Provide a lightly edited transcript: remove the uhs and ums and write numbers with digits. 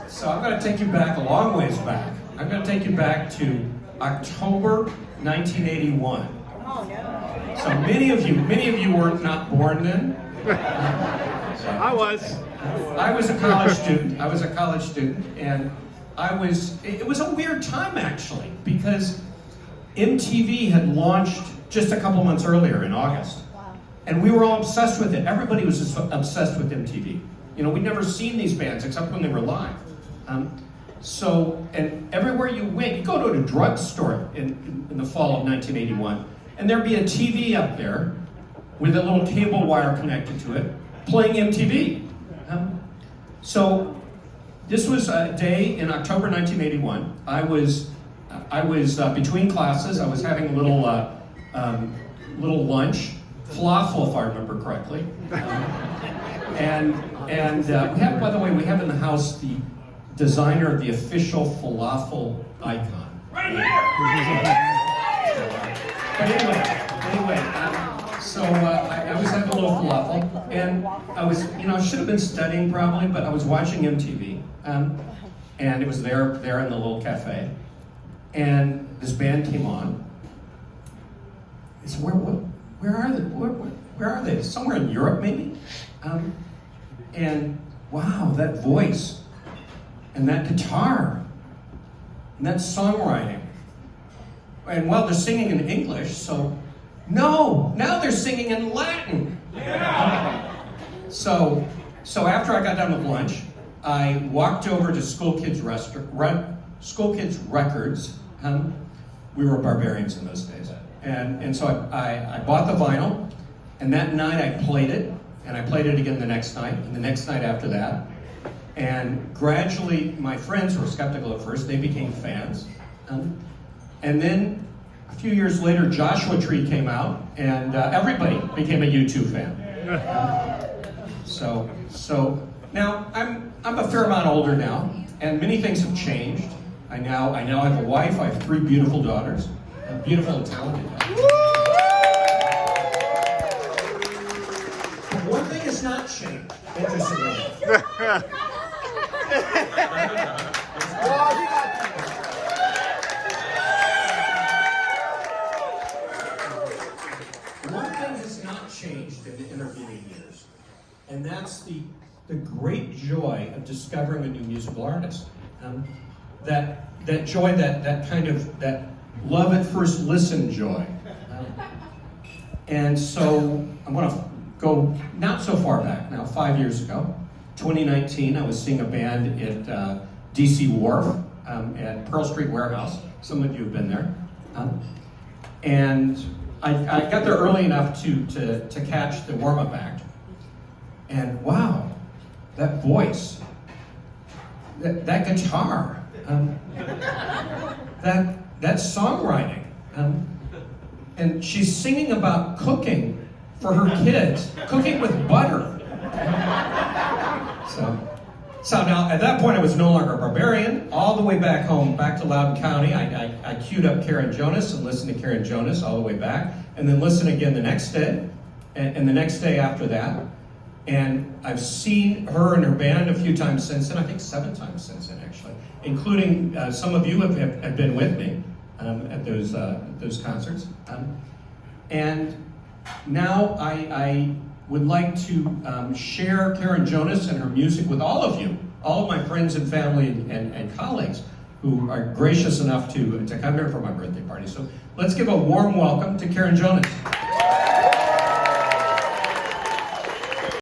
So I'm going to take you back a long ways back. I'm going to take you back to October 1981. Oh no. So many of you were not born then. I was. I was a college student. And it was a weird time actually, because MTV had launched just a couple months earlier in August. Wow. And we were all obsessed with it. Everybody was just obsessed with MTV. You know, we'd never seen these bands except when they were live. And everywhere you went, you go to a drugstore in the fall of 1981, and there'd be a TV up there with a little cable wire connected to it, playing MTV. So this was a day in October 1981. I was between classes. I was having a little lunch, falafel, if I remember correctly. And we have, by the way, we have in the house the designer of the official falafel icon. Right here! But anyway, so I was having a little falafel, and I was, I should have been studying probably, but I was watching MTV, and it was there in the little cafe, and this band came on. I said, where are they? Where are they? Somewhere in Europe, maybe? And wow, that voice, and that guitar, and that songwriting. And well, they're singing in English, so no, now they're singing in Latin. Yeah. So after I got done with lunch, I walked over to School Kids Records. We were barbarians in those days. And so I bought the vinyl, and that night I played it, and I played it again the next night, and the next night after that. And gradually, my friends were skeptical at first, they became fans. And then a few years later, Joshua Tree came out, and everybody became a U2 fan. So now I'm a fair amount older now, and many things have changed. I now have a wife. I have 3 beautiful daughters, beautiful and talented daughters. But one thing has not changed, interestingly. One thing has not changed in the intervening years, and that's the great joy of discovering a new musical artist. That joy, that kind of that love at first listen joy. And so I want to go not so far back now, 5 years ago, 2019. I was seeing a band at DC Wharf at Pearl Street Warehouse. Some of you have been there. And I got there early enough to catch the warm-up act. And wow, that voice, that guitar, that songwriting, and she's singing about cooking for her kids, cooking with butter. So now at that point I was no longer a barbarian. All the way back home, back to Loudoun County, I queued up Karen Jonas and listened to Karen Jonas all the way back, and then listened again the next day, and the next day after that. And I've seen her and her band a few times since then, I think 7 times since then actually, including some of you have been with me at those concerts. And now I would like to share Karen Jonas and her music with all of you, all of my friends and family and colleagues who are gracious enough to come here for my birthday party. So let's give a warm welcome to Karen Jonas.